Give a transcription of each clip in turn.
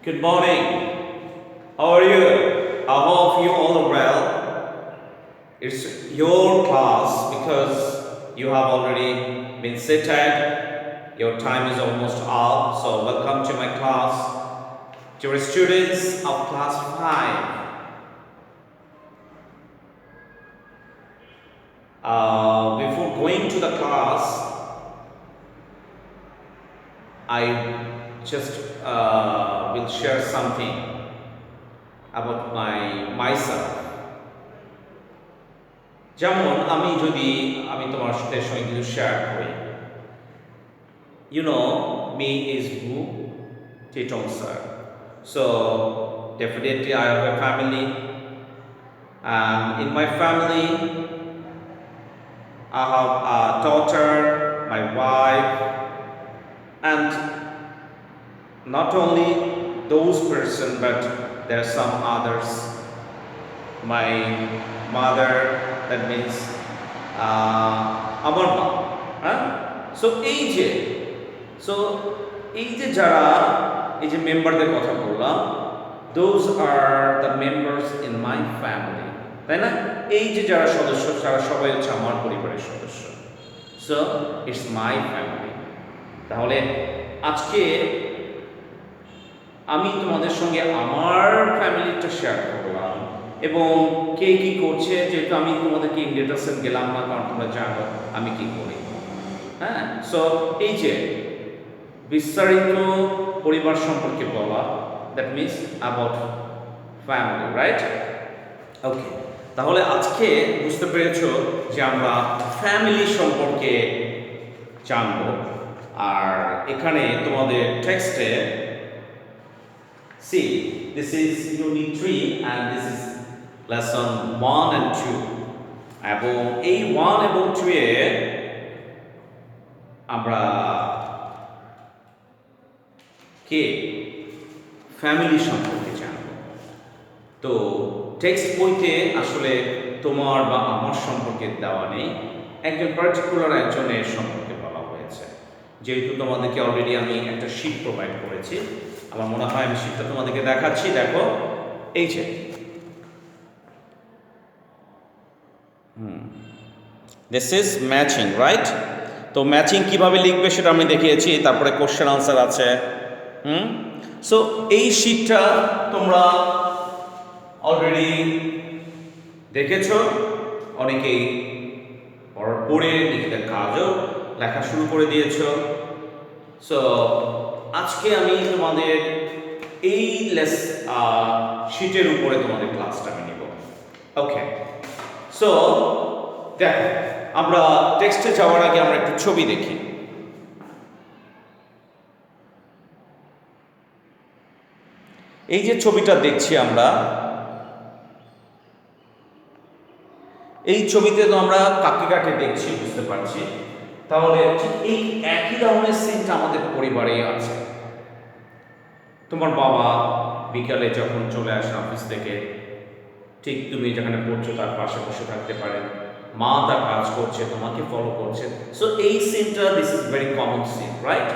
Good morning. How are you? I hope you all are well. It's your class because you have already been seated. Your time is almost up. So welcome to my class. Dear students of class 5. Before going to the class, I just will share something about myself. যেমন আমি তোমার সাথে কিছু share করি. You know, me is who? Titong sir. So definitely I have a family. In my family, I have a daughter, my wife, and not only those person, but there are some others. My mother, that means আমার মা, হ্যাঁ? So এই যে যারা এই যে মেম্বারদের কথা বললাম, those are the members in my family, তাই না? এই যে যারা সদস্য, তারা সবাই হচ্ছে আমার পরিবারের সদস্য. So it's my family. তাহলে আজকে আমি তোমাদের সঙ্গে আমার ফ্যামিলিটা শেয়ার করলাম এবং কে কি করছে, যেহেতু আমি তোমাদেরকে ইন ডিটেলসে গেলাম না, কারণ তোমরা জানো আমি কি করি. হ্যাঁ, সো এই যে বিস্তারিত পরিবার সম্পর্কে বলা, that means about family, right? Okay, তাহলে আজকে বুঝতে পেরেছো যে আমরা ফ্যামিলি সম্পর্কে জানবো. আর এখানে তোমাদের টেক্সটে see, this is unit 3 and this is lesson 1 and 2. এবং এই 1 এবং 2 এ আমরা কে ফ্যামিলি সম্পর্কে জানব. তো টেক্সট বইতে আসলে তোমার বা আমার সম্পর্কে দেওয়া নেই, একজন পার্টিকুলার একজনের সম্পর্কে বলা হয়েছে. যেহেতু তোমাদেরকে অলরেডি আমি একটা শীট প্রোভাইড করেছি, আমার মনে হয় আমি শীটটা তোমাদেরকে দেখাচ্ছি. দেখো, এই যে দিস ইজ ম্যাচিং, রাইট? তো ম্যাচিং কিভাবে লিখবে সেটা আমি দেখিয়েছি, তারপরে কোশ্চেন আনসার আছে. সো এই শীটটা তোমরা অলরেডি দেখেছো, অনেকেই পড়ে নিজেদের কাজও লেখা শুরু করে দিয়েছো. সো আজকে আমি তোমাদের এই শীটের উপরে তোমাদের ক্লাসটা আমি নিব. ওকে, সো দেখো, আমরা টেক্সটে যাওয়ার আগে আমরা একটু ছবি দেখি. এই যে ছবিটা দেখছি আমরা, এই ছবিতে তো আমরা কাকে কাকে দেখছি বুঝতে পারছি. তাহলে ঠিক এই একই ধরনের সিনটা আমাদের পরিবারেই আছে. তোমার বাবা বিকালে যখন চলে আসে অফিস থেকে, ঠিক তুমি যেখানে পড়ছো তার পাশে বসে থাকতে পারেন. মা তার কাজ করছে, তোমাকে ফলো করছে. সো এই সিনটা, this is very common scene, right?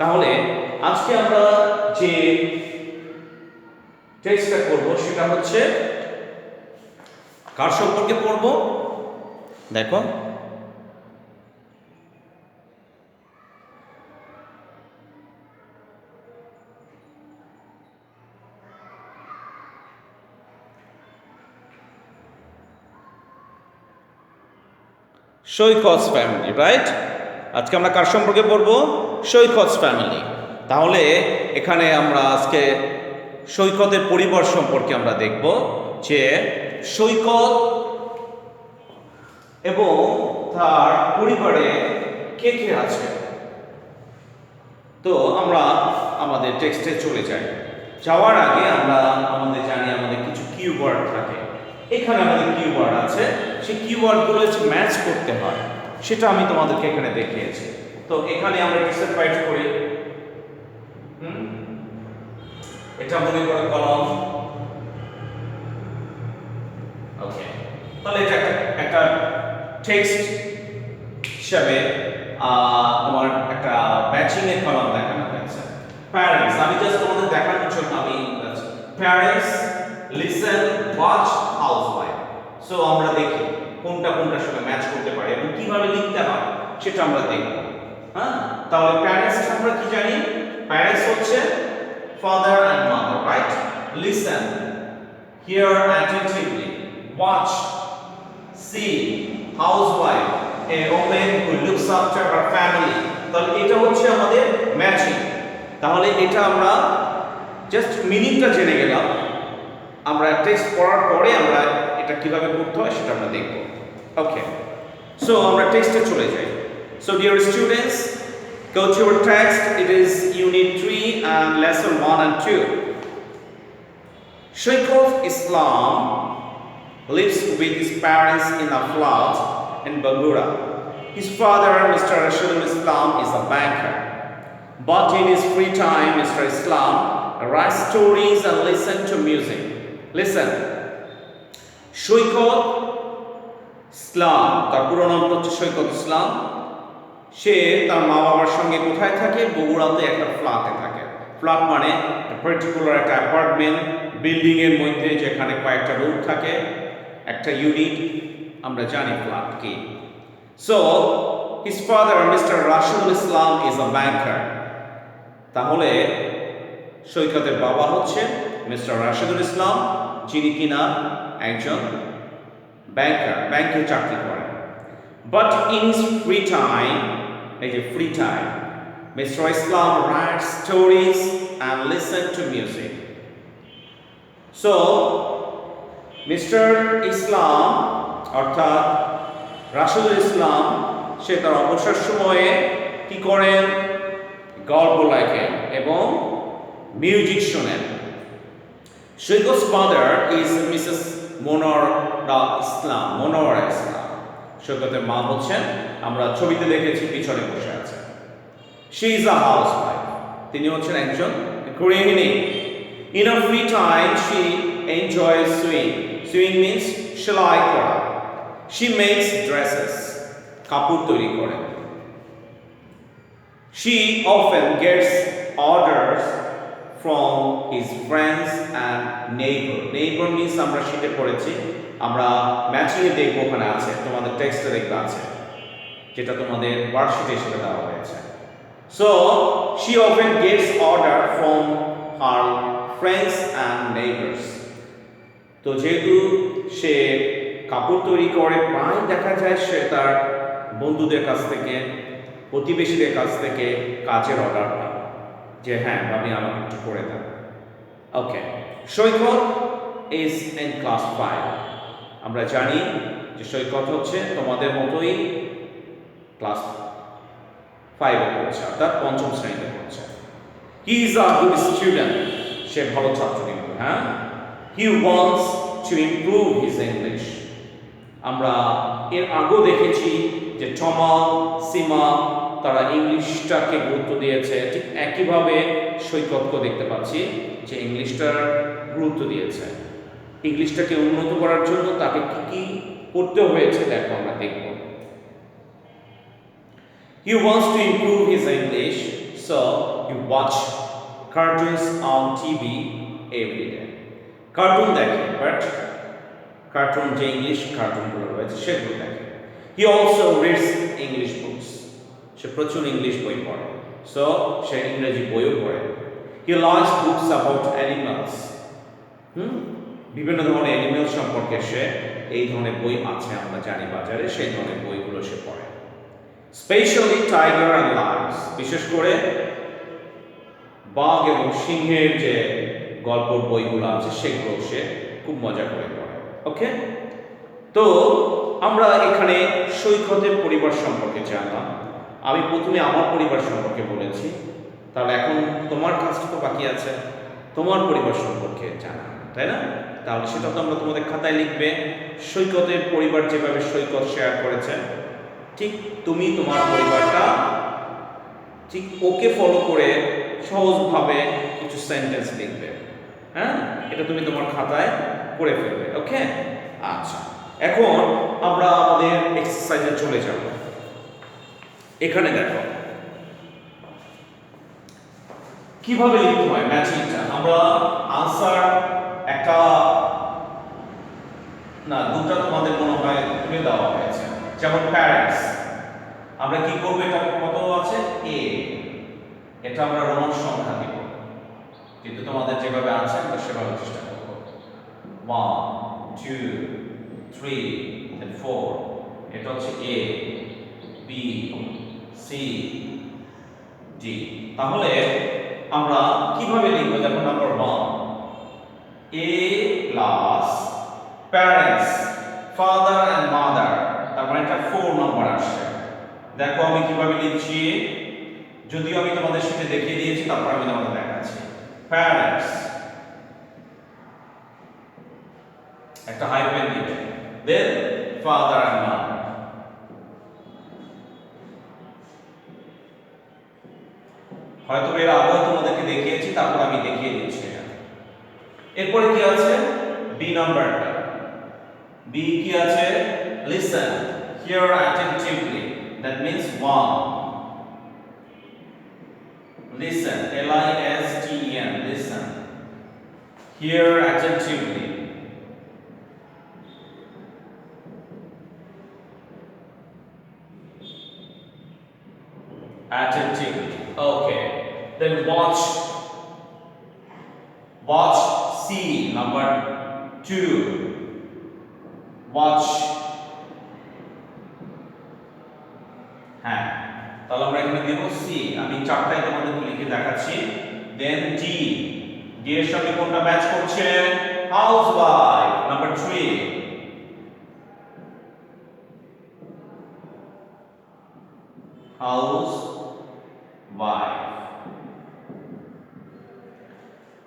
তাহলে আজকে আমরা যে টেক্সটটা করব সেটা হচ্ছে কার সম্পর্কে পড়ব? দেখো, সৈকতস ফ্যামিলি, রাইট? আজকে আমরা কার সম্পর্কে পড়ব? সৈকতস ফ্যামিলি. তাহলে এখানে আমরা আজকে সৈকতের পরিবার সম্পর্কে আমরা দেখব যে সৈকত এবং তার পরিবারে কে কে আছে. তো আমরা আমাদের টেক্সটে চলে যাই. যাওয়ার আগে আমরা আমাদের জানি আমাদের কিছু কিওয়ার্ড থাকে. এখানে আমাদের কিওয়ার্ড আছে, সেই কিওয়ার্ডগুলো হচ্ছে ম্যাচ করতে হয়, সেটা আমি তোমাদেরকে এখানে দেখিয়েছি. তো এখানে আমরা সেপারেট করি. এটা মনে করো কলম. ওকে, তাহলে এটা একটা টেক্সট হিসাবে তোমার একটা ম্যাচিং এর কলম দেখানো হয়েছে. প্যারেন্টস, আমি জাস্ট তোমাদের দেখানোর জন্য আমি parents listen watch housewife. So আমরা দেখি কোনটা কোনটার সঙ্গে ম্যাচ করতে পারে এবং কিভাবে লিখতে হয় সেটা আমরা দেখব। হ্যাঁ, তাহলে প্যারেন্টস আমরা কি জানি? প্যারেন্টস হচ্ছে father and mother, right? Listen, here attentively, watch, see, housewife, a woman who looks after her family। তাহলে এটা হচ্ছে আমাদের ম্যাচিং। তাহলে এটা আমরা জাস্ট মিনিংটা জেনে গেলাম, আমরা টেক্সট পড়ার পরে আমরা এটা কিভাবে করতে হয় সেটা আমরা দেখব। ওকে, সো আমরা টেক্সটে চলে যাই। So dear students, go to your text. It is unit 3 and lesson 1 and 2. Shaykhul Islam lives with his parents in a flat in Bangura. His father, Mr. Rashidul Islam, is a banker. But in his free time, Mr. Islam writes stories and listen to music. Listen. Shaykhul Islam, তার পুরো নাম হচ্ছে শৈকত ইসলাম। সে তার মা বাবার সঙ্গে কোথায় থাকে? বগুড়াতে একটা ফ্ল্যাটে থাকে। ফ্ল্যাট মানে পার্টিকুলার একটা অ্যাপার্টমেন্ট বিল্ডিং এর মধ্যে যেখানে কয়েকটা রুম থাকে, একটা ইউনিট, আমরা জানি ফ্ল্যাট কি। So his father Mister Rashidul Islam is a banker. তাহলে সৈকতের বাবা হচ্ছে মিস্টার রাশিদুল ইসলাম, যিনি কিনা একজন ব্যাংকার, ব্যাংকে চাকরি করেন। But in his free time, এই যে free time, Mister Islam writes stories and listen to music. So Mister Islam অর্থাৎ রাশিদুল ইসলাম সে তার অবসর সময়ে কি করেন? গল্প লেখেন এবং মিউজিক শোনেন। Shaykhul's mother is Mrs. Monora Islam, Monora Islam. শৈকতের মা হচ্ছেন, আমরা ছবিতে দেখেছি পিছনে বসে আছে। She is a housewife. তিনি হচ্ছেন একজন গৃহিণী। In her free time, she enjoys sewing. Sewing means সেলাই করা। She makes dresses. কাপড় তৈরি করে। She often gets orders from his friends and neighbor. Neighbor means আমরা শিটে পড়েছি, আমরা ম্যাচিং এ দেখব, ওখানে আছে তোমাদের টেক্সটে দেখতে আছে, যেটা তোমাদের ওয়ার্কশিটে সেটা দেওয়া হয়েছে। So she often gets order from her friends and neighbors. তো যেহেতু সে কাপড় তৈরি করে, প্রায় দেখা যায় সে তার বন্ধুদের কাছ থেকে, প্রতিবেশীদের কাছ থেকে কাজের অর্ডার পায় যে হ্যাঁ ভাবি আমাকে একটু করে দেন। ওকে, সৈকত ইজ ইন ক্লাস 5। আমরা জানি যে সৈকত হচ্ছে তোমাদের মতোই ক্লাস 5-এ পড়ছে, অর্থাৎ 5ম শ্রেণীতে পড়ছে। He is a good student, সে ভালো ছাত্র কিন্তু। হ্যাঁ, he wants to improve his English. আমরা এর আগেও দেখেছি যে টমা, সীমা তারা ইংলিশটাকে গুরুত্ব দিয়েছে, ঠিক একইভাবে সৈকতকে দেখতে পাচ্ছি যে ইংলিশটার গুরুত্ব দিয়েছে। ইংলিশটাকে উন্নত করার জন্য তাকে কি কি করতে হয়েছে দেখো, আমরা দেখব। He wants to improve his English, so he watch cartoons on TV every day. Cartoon দেখে, বাট কার্টুন যে ইংলিশ কার্টুনগুলো রয়েছে সেগুলো দেখে। He also reads English books. সে প্রচুর ইংলিশ বই পড়ে, সো সে ইংরেজি বইও পড়ে। He likes books about animals. বিভিন্ন ধরনের অ্যানিমেল সম্পর্কে সে, এই ধরনের বই আছে আমরা জানি বাজারে, সেই ধরনের বইগুলো সে পড়ে। স্পেশালি টাইগার অ্যান্ড লায়ন্স, বিশেষ করে বাঘ এবং সিংহের যে গল্পের বইগুলো আছে সেগুলো সে খুব মজা করে পড়ে। ওকে, তো আমরা এখানে সৈকতের পরিবার সম্পর্কে জানলাম। আমি প্রথমে আমার পরিবার সম্পর্কে বলেছি, তাহলে এখন তোমার কাজটা তো বাকি আছে তোমার পরিবার সম্পর্কে জানা, তাই না? তাহলে সেটা তো আমরা তোমাদের খাতায় লিখবে। সৈকতের পরিবার যেভাবে সৈকত শেয়ার করেছে, ঠিক তুমি তোমার পরিবারটা ঠিক ওকে ফলো করে সহজভাবে কিছু সেন্টেন্স লিখবে। হ্যাঁ, এটা তুমি তোমার খাতায় করে ফেলবে। ওকে, আচ্ছা, এখন আমরা আমাদের এক্সারসাইজে চলে যাব। এখানে দেখো, কিভাবে লিখতে হয় ম্যাচিংটা? আমরা আনসার একটা না দুটো তোমাদের মনে হয় তুলে দেওয়া হয়েছে, যেমন প্যারেন্টস আমরা কি করব, এটা কত আছে a, এটা আমরা রোমান সংখ্যা দিব, কিন্তু তোমাদের যেভাবে আছে আমরা সেভাবে চেষ্টা করব। 1 2 3 and 4, এটা হচ্ছে a b c d। তাহলে আমরা কিভাবে লিখব? দেখো number 1 a plus parents father and mother, তার মানে এটা 4 নাম্বার আসছে। দেখো আমি কিভাবে লিখছি, যদিও আমি তোমাদের সাথে দেখিয়ে দিয়েছি, তারপর আমি তোমাদের দেখাচ্ছি। প্যারেন্টস একটা হাইফেন দিবে, দেন ফাদার এন্ড মাদার। হয়তো এর আগে তোমাদেরকে দেখিয়েছি, তারপর আমি দেখিয়ে দিচ্ছি। এরপরে কি আছে? বি নাম্বারটা, বি কি আছে? Listen, here attentively, that means 1. Listen, listen, listen, hear attentively. Attentively, okay. Then watch, watch, see, number 2. Watch, হ্যাঁ, তাহলে আমরা এখানে দেব সি। আমি চারটাই তোমাদেরকে লিখে দেখাচ্ছি। দেন ডি, ডি এর সঙ্গে কোনটা ম্যাচ করছে? Housewife, number 3। Housewife,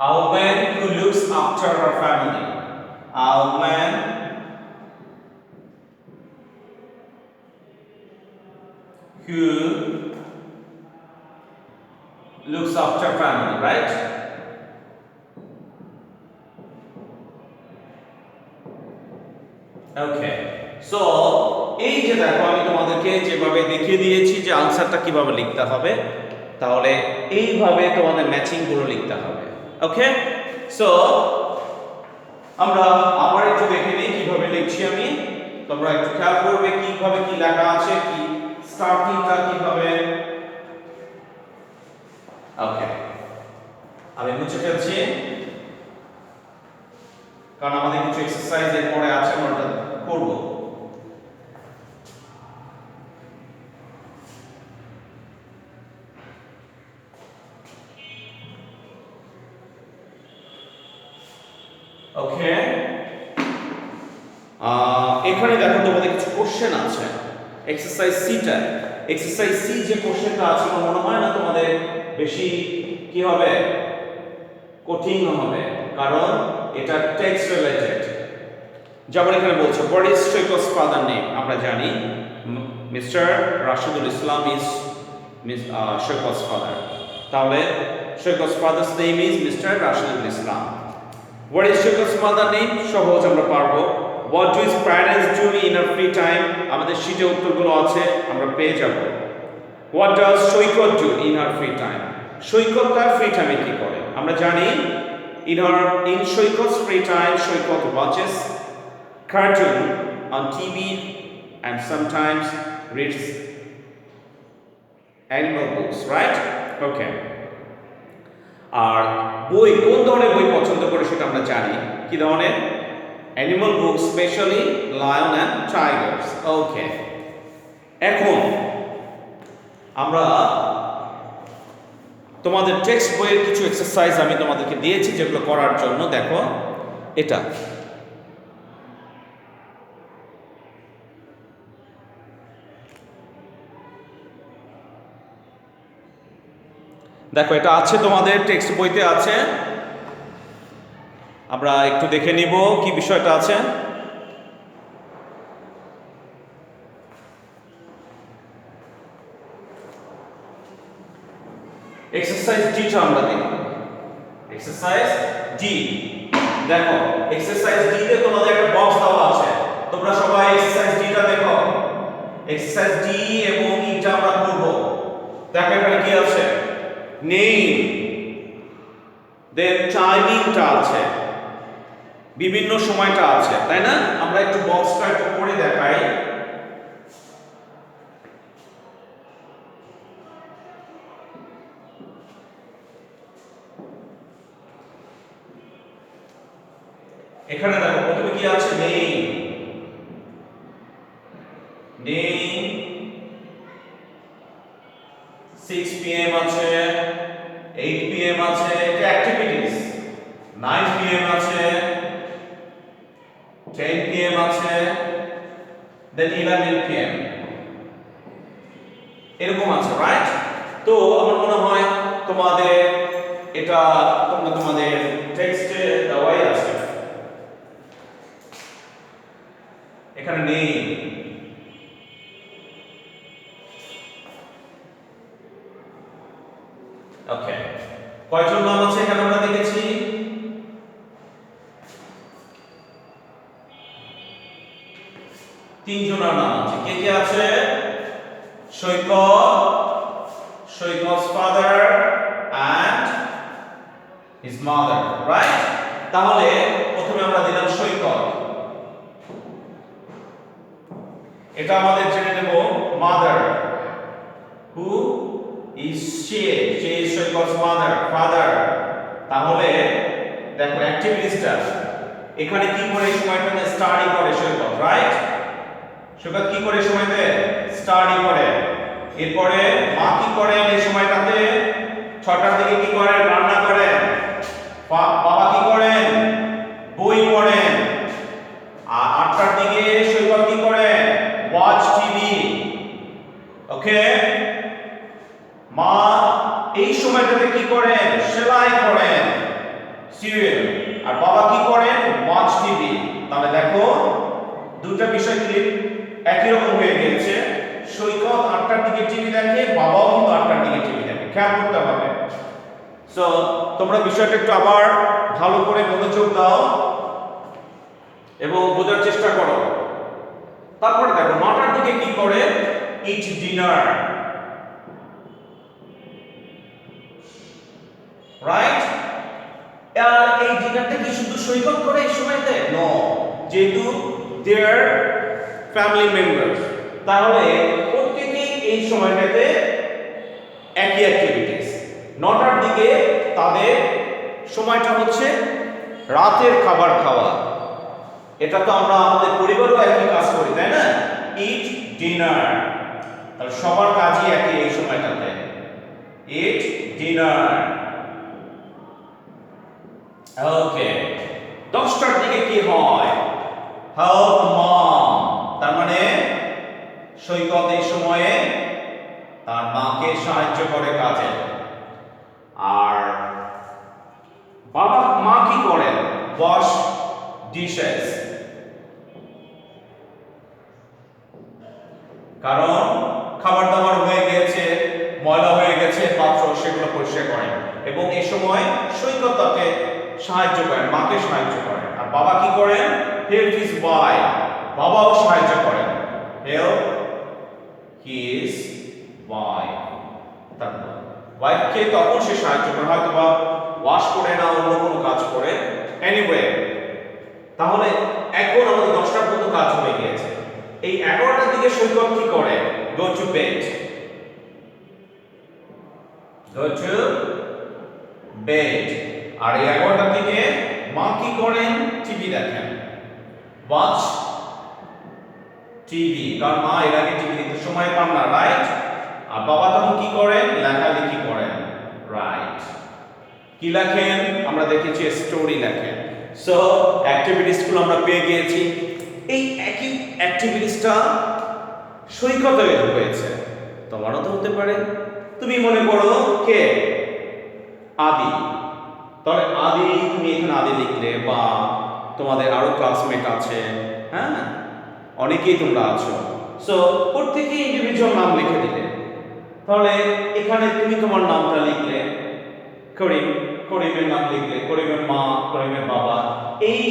a woman who looks after her family, a woman who looks after family, right? Okay, so এই যে দেখো আমি তোমাদেরকে যেভাবে দেখিয়ে দিয়েছি যে আনসারটা কিভাবে লিখতে হবে, তাহলে এইভাবে তোমাদের ম্যাচিং গুলো লিখতে হবে। ওকে, সো আমরা আবার একটু দেখে নিই কিভাবে লিখছি আমি। তোমরা একটু খেয়াল করবে কিভাবে কি লেখা আছে, কি স্টার্টিংটা কিভাবে। ওকে, আমি মুছে ফেলছি কারণ আমাদের কিছু এক্সারসাইজ এর পরে আছে, আমরা ওটা করব। ওকে, এখানে দেখো তোমাদের কিছু কোশ্চেন আছে এক্সারসাইজ সিটা। এক্সারসাইজ সি যে কোশ্চেনটা আছে আমার মনে হয় না তোমাদের বেশি কি হবে, কঠিন হবে, কারণ এটা টেক্সট রিলেটেড। যেমন এখানে বলছে what is Saikat's father name, আমরা জানি Mister Rashidul Islam is Saikat's father, তাহলে Saikat's father's name is Mister Rashidul Islam. What is Saikat's mother name, সহজ আমরা পারবো। What do his parents do in a free time, আমাদের শীটে উত্তরগুলো আছে, আমরা পেয়ে যাব। What does Saikat do in her free time, Saikat তার ফ্রি টাইমে কি করে, আমরা জানি in Shoykot's free time, Shoykot watches cartoon on TV and sometimes reads animal books, right? Okay. আর বই কোন ধরনের বই পছন্দ করে সেটা আমরা জানি, কি ধরনের? Animal book, specially lion and tigers. Okay, এখন আমরা তোমাদের টেক্সট বইয়ের কিছু এক্সারসাইজ আমি তোমাদেরকে দিয়েছি যেগুলো করার জন্য। দেখো এটা দেখো, এটা আছে তোমাদের টেক্সট বইতে আছে, আমরা একটু দেখে নিব কি বিষয়টা আছে। এক্সারসাইজ ডিটা আমরা দেখব। এক্সারসাইজ ডি, দেখো এক্সারসাইজ ডি তে তোমাদের একটা বক্স দেওয়া আছে, তোমরা সবাই এক্সারসাইজ ডিটা দেখো। এক্সারসাইজ ডি এবং ইটা আমরা করব। দেখো এখানে কি আছে, নেম, দেন টাইমিংটা আছে, বিভিন্ন সময়টা আছে, তাই না? আমরা একটু বক্সটা একটু করে দেখাই। এখানে দেখো প্রথমে কি আছে, নেই 6 pm আছে, 8 pm আছে, এটা অ্যাক্টিভিটিস। 9 pm আছে, 10 pm আছে, দেন 11 pm এরকম আছে, রাইট? তো আমার মনে হয় তোমাদের এটা তোমরা তোমাদের টেক্সটে দেওয়াই আছে, এখানে নেই। ওকে, কয়জন নাম আছে এখানে আমরা দেখেছি? 3 জনের নাম আছে। কে কে আছে? সৈকত's father and his mother, right? তাহলে প্রথমে আমরা দিলাম সৈকত, এটা আমাদের জেনে নেব mother, who is she is সৈকত's mother, father। তাহলে দেখো অ্যাক্টিভিটিসটা এখানে কি করে সময়টাতে স্টাডি করে সৈকত, রাইট? সৈকত কি করে সময়তে স্টাডি করে। এরপরে মা কি করেন এই সময়টাতে? 6টার দিকে কি করেন? রান্না করেন। বাবা কি করেন? বই পড়েন। আর 8টার দিকে সৈকত কি করেন? Watch TV. ওকে, মা এই সময়টাতে কি করেন? সেলাই করেন, সিরিয়াল। আর বাবা কি করেন? Watch TV. তাহলে দেখো দুটো বিষয় কি একই রকম হয়ে গেছে। সৈকত 8টার দিকে টিভি দেখে, বাবাও কিন্তু 8টার দিকে টিভি দেখে, খেয়াল করতে হবে। সো তোমরা বিষয়টা একটু আবার ভালো করে মনোযোগ দাও এবং বোঝার চেষ্টা করো। তারপরে দেখো 9টার দিকে কি করে? ইট ডিনার, রাইট? আর এই ডিনারটা কি শুধু সৈকত করে এই সময়তে? নো, যেহেতু দেয়ার ফ্যামিলি মেম্বার্স, তাহলে প্রত্যেকেই এই সময়টাতে একই অ্যাক্টিভিটিস। 9টার দিকে তাদের সময়টা হচ্ছে রাতের খাবার খাওয়া। এটা তো আমরা আমাদের পরিবারও একই কাজ করি, তাই না? ইট ডিনার, তাহলে সবার কাজই একই এই সময়টাতে, ইট ডিনার। ওকে, 10টার দিকে কি হয়? হেল্প মম, তার মানে সৈকত এই সময়ে তার মাকে সাহায্য করে কাজে। আর মা কি করেন? ওয়াশ ডিশেস, কারণ খাবার দাবার হয়ে গেছে, ময়লা হয়ে গেছে পাত্র, সেগুলো পরিষ্কার করেন। এবং এই সময় সৈকত তাকে সাহায্য করেন, মাকে সাহায্য করেন। আর বাবা কি করেন? হেল্প হিজ ওয়াইফ, বাবাও সাহায্য করেন, হেল্প হিজ ওয়াইফ। তারপর ওয়াইফকে তখন সে সাহায্য করে, হয়তো বা ওয়াশ করে না অন্য কোনো কাজ করে, এনিওয়ে। তাহলে এখন আমাদের 10টার মতো কাজ হয়ে গিয়েছে। এই 11টার দিকে সৈকত কি করে? Go to bed, go to bed. আর এই 11টার দিকে মা কি করেন? টিভি দেখেন, ওয়াচ টিভি, কারণ মা এর আগে টিভি দেখতে সময় পান না, রাইট? আর বাবা তখন কি করেন? লেখালেখি করেন, রাইট? কি লেখেন? আমরা দেখেছি স্টোরি লেখেন। সো অ্যাক্টিভিটিসগুলো আমরা পেয়ে গিয়েছি। এই একই অ্যাক্টিভিটিসটা সৈকতের হয়েছে, তোমারও তো হতে পারে। তুমি মনে করো কে? আদি। তাহলে আদি, তুমি এখানে আদি লিখলে, বা তোমাদের আরো ক্লাসমেট আছে, হ্যাঁ, অনেকেই তোমরা আছো। সো প্রত্যেকেই ইন্ডিভিজুয়াল নাম লিখে দিলে। তাহলে এখানে তুমি তোমার নামটা লিখলে, করিম, করিমের নাম লিখলে, করিমের মা, করিমের বাবা। এই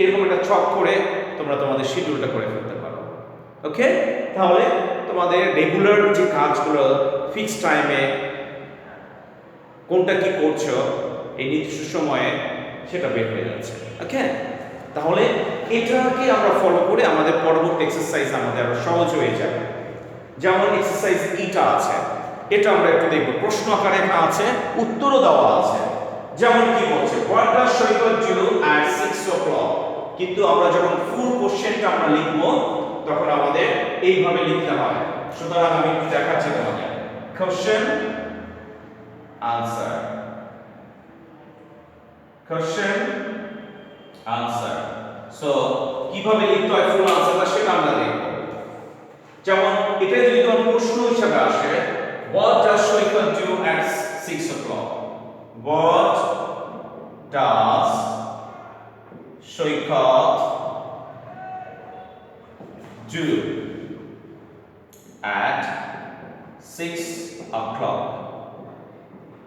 এরকম একটা ছক করে তোমরা তোমাদের শিডিউলটা করে ফেলতে পারো। ওকে, তাহলে তোমাদের রেগুলার যে কাজগুলো ফিক্সড টাইমে কোনটা কি করছো এই নির্দিষ্ট সময়ে সেটা বের হয়ে যাচ্ছে। ওকে, তাহলে এটাকে আমরা ফলো করে আমাদের পরবর্তী এক্সারসাইজ আমাদের আরো সহজ হয়ে যাবে। যেমন এক্সারসাইজ ইটা আছে, এটা আমরা একটু দেখব। প্রশ্ন আকারে লেখা আছে, উত্তরও দেওয়া আছে। যেমন কি বলছে, what does Saikat do at 6 o'clock। কিন্তু আমরা যখন ফুল কোশ্চেনটা আমরা লিখব তখন আমাদের এইভাবে লিখতে হয়। সুতরাং আমি একটু দেখাচ্ছি তোমাকে। Question answer, question answer. So কিভাবে লিখতে হয় ফুল আনসারটা সেটা আমরা দেখব। যেমন এটা যদি তোমার প্রশ্ন হিসেবে আসে, what does Saikat do at 6 o'clock? What does Saikat do at 6 o'clock?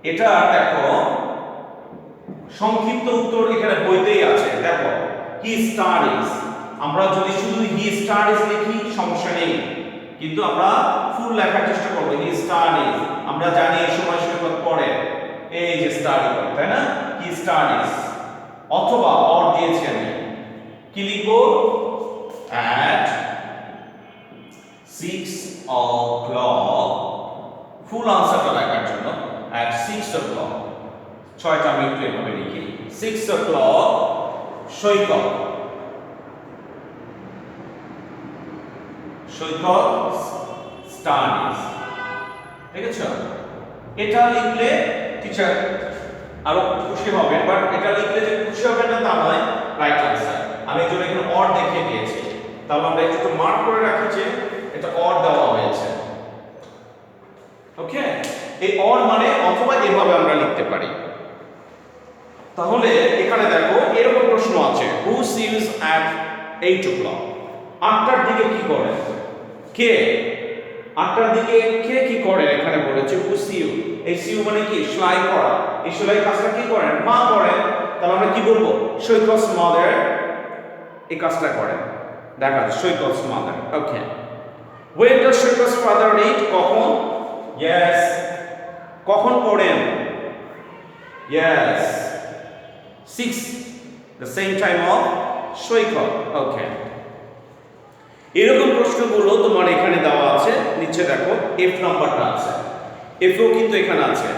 এটা দেখো সংক্ষিপ্ত উত্তর এখানে বইতেই আছে। দেখো, he studies। আমরা যদি শুধু he studies লিখি সমস্যা নেই, কিন্তু আমরা ফুল লেখার চেষ্টা করব। he studies, আমরা জানি এই সময় সৈকত পড়ে, এই যে স্টাডি করে, তাই না? he studies। অথবা অর দিয়েছি আমি, কি লিখব? at 6 o'clock। ফুল আনসারটা লেখার জন্য at 6 o'clock, 6টা আমি একটু এভাবে লিখি। 6 o'clock সৈকত, সৈকত স্টাডিজ। ঠিক আছে? এটা লিখলে টিচার আরো খুশি হবে, বাট এটা লিখলে যে খুশি হবে না তা নয়, রাইট আনসার। আমি এর জন্য এখানে অর দেখিয়ে দিয়েছি। তাহলে আমরা একটু মার্ক করে রাখি যে এটা অর দেওয়া হয়েছে। ওকে, এই অর মানে অথবা এভাবে আমরা লিখতে পারি। তাহলে এখানে দেখো এরকম প্রশ্ন আছে, হু সিউজ অ্যাট 8 o'clock। 8টার দিকে কি করে? কে? 8টার দিকে কে কি করে এখানে বলেছে, হু সিউ। এই সিউ মানে কি? সেলাই করা। এই সেলাই কাজটা কি করেন? মা করেন। তাহলে আমরা কি বলবো? সৈকত's mother এই কাজটা করেন। দেখা সৈকত's mother। Okay, when does সৈকত's father read? কখন? yes। কখন পড়েন? yes। 6, the same time of সৈকত। ওকে, এরকম প্রশ্নগুলো তোমার এখানে দেওয়া আছে। নিচে দেখো এফ নাম্বারটা আছে, এফও কিন্তু এখানে আছে।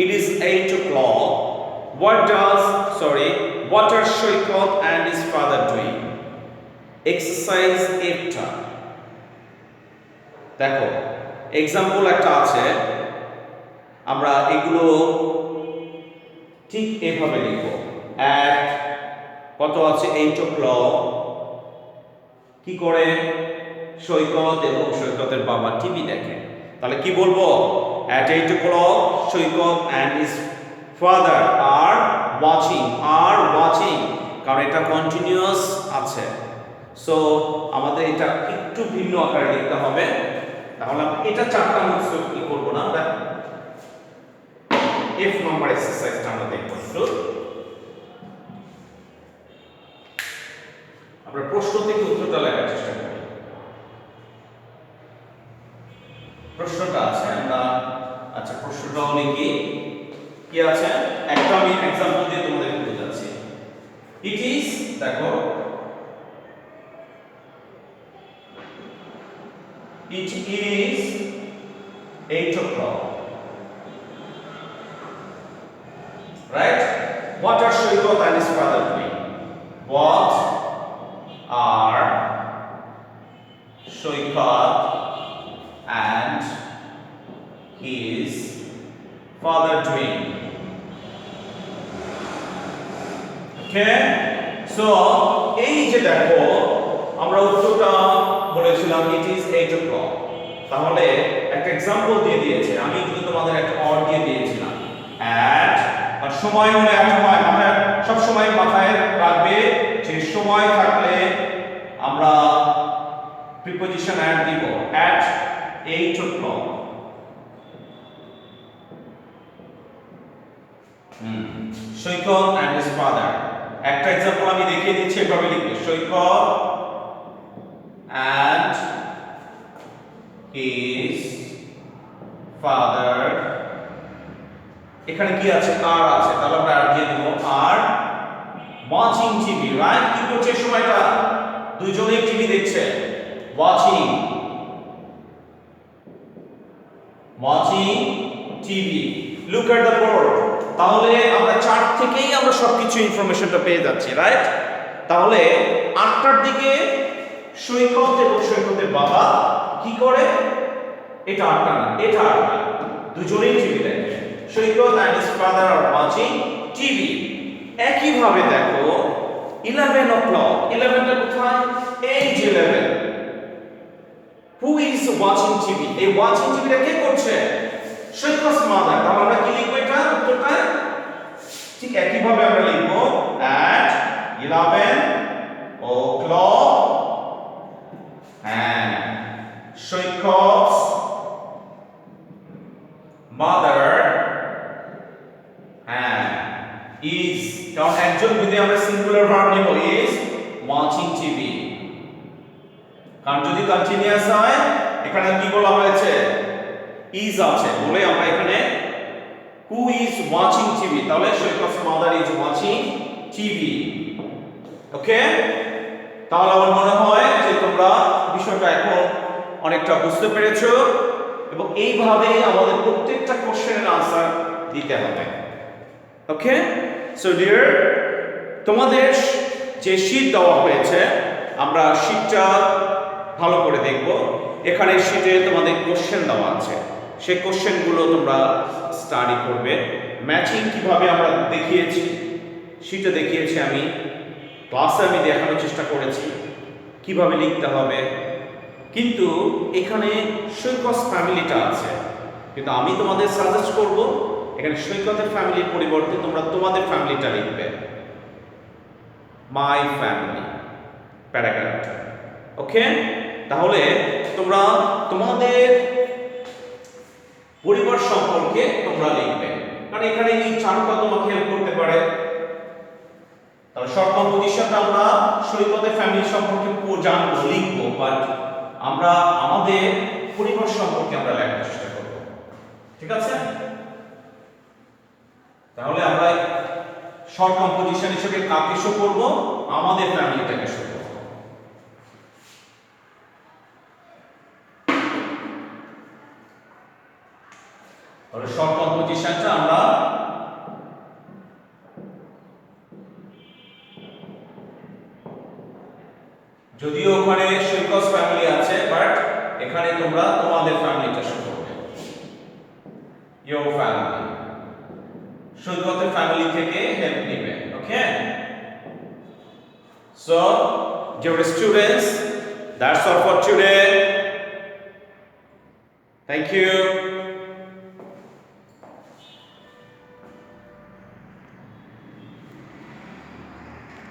it is 8 o'clock, what are Saikat and his father doing? Exercise এফটা দেখো, এক্সাম্পল একটা আছে। আমরা এগুলো ঠিক এভাবে লিখব। at কত আছে? 8 o'clock কি করে? সৈকত এবং সৈকতের বাবা টিভি দেখে। তাহলে কি বলবো? at 8 o'clock Saikat and his father are watching, কারণ এটা কন্টিনিউয়াস আছে। সো আমাদের এটা একটু ভিন্ন আকারে লিখতে হবে। তাহলে এটা 4টা নোটস কি করব না, আমরা এফ নাম্বার এক্সারসাইজটা আমরা দেখব। আমরা প্রশ্ন থেকে উত্তরটা লেখার চেষ্টা করি। প্রশ্নটা আছে আমরা, আচ্ছা প্রশ্নটাও লিখি। কি আছে? একটা আমি एग्जांपल দিয়ে তোমাদের বোঝাচ্ছি। ইট ইজ, দেখো it is 8 o'clock, right? What are Saikat and his father doing? What are Saikat and his father doing? Okay, so এই যে দেখো আমরা উত্তরটা বলেছিলাম it is 8 o'clock। তাহলে একটা एग्जांपल দিয়ে দিয়েছে, আমি কিন্তু তোমাদের একটা অর দিয়ে দিয়েছিলাম। at আর সময় হলে একটা হয় মাথায়, সব সময় মাথায় রাখবে যে সময় থাকলে আমরা প্রিপজিশন at দিব। at 8 o'clock। Saikat and his father। একটা एग्जांपल আমি দেখিয়ে দিচ্ছি, এভাবে লিখবে সৈকত and his father এখানে কি আছে আর আছে, তাহলে আমরা আর দিয়ে দেব আর ওয়াচিং টিভি, রাইট? কি করছে সময়টা? দুইজনেই টিভি দেখছে, watching TV. Look at the board. তাহলে আমরা চার্ট থেকেই আমরা সবকিছু ইনফরমেশনটা পেয়ে যাচ্ছি, রাইট? তাহলে 8টার দিকে সৈকত এবং সৈকতের বাবা কি করে? এটা 8টা না, এটা 8টা, দুজনেই টিভি দেখে। সৈকত and his father are watching TV। একই ভাবে দেখো 11 o'clock, 11টা কোথায়? এই যে 11, who is watching TV? এই watching টিভিটা কে করছে? সৈকত's mother। তাহলে আমরা কি লিখবো এটা উত্তরটা? ঠিক একই ভাবে আমরা লিখবো at 11 o'clock, হ্যাঁ, সৈকত's mother, হ্যাঁ, is, কারণ একজন যদি আমরা সিঙ্গুলার ভার্ব নিব is watching TV, কারণ যদি কন্টিনিউয়াস হয় এখানে কি বলা হয়েছে? is আছে বলে আমরা এখানে who is watching TV, তাহলে সৈকত's mother is watching TV। ওকে, তাহলে আমার মনে হয় যে তোমরা বিষয়টা এখন অনেকটা বুঝতে পেরেছো এবং এইভাবে আমাদের প্রত্যেকটা কোশ্চেনের আনসার দিতে হবে। ওকে, সো ডিয়ার, তোমাদের যে শীট দেওয়া হয়েছে আমরা শীটটা ভালো করে দেখব। এখানে শীটে তোমাদের কোশ্চেন দেওয়া আছে, সেই কোশ্চেনগুলো তোমরা স্টাডি করবে। ম্যাচিং কিভাবে আমরা দেখিয়েছি, শীটে দেখিয়েছি আমি, ক্লাসে আমি দেখানোর চেষ্টা করেছি কিভাবে লিখতে হবে। কিন্তু এখানে সৈকত ফ্যামিলিটা আছে, কিন্তু আমি তোমাদের সাজেস্ট করব এখানে সৈকতের ফ্যামিলির পরিবর্তে তোমরা তোমাদের ফ্যামিলিটা লিখবে, মাই ফ্যামিলি প্যারাগ্রাফটা। ওকে, তাহলে তোমরা তোমাদের পরিবার সম্পর্কে তোমরা লিখবে, কারণ এখানে এই চারটা তোমাকে হেল্প করতে পারে। তাহলে শর্ট কম্পোজিশনটা আমরা সৈকতের ফ্যামিলি সম্পর্কে জানবো, লিখবো, বাট আমরা আমাদের পরিবার সম্পর্কে আমরা লেখার চেষ্টা করব। ঠিক আছে, তাহলে আমরা শর্ট কম্পোজিশন হিসেবে কাকে শো করব? আমাদের ফ্যামিলিটাকে শো করব। তাহলে শর্ট কম্পোজিশনটা আমরা যদিও ওখানে সৈকত ফ্যামিলি আছে, বাট এখানে তোমরা তোমাদের ফ্যামিলিটা শো করবে, ইওর ফ্যামিলি। সৈকতের ফ্যামিলি থেকে হেল্প নেবে। ওকে, so dear students, that's all for today. Thank you.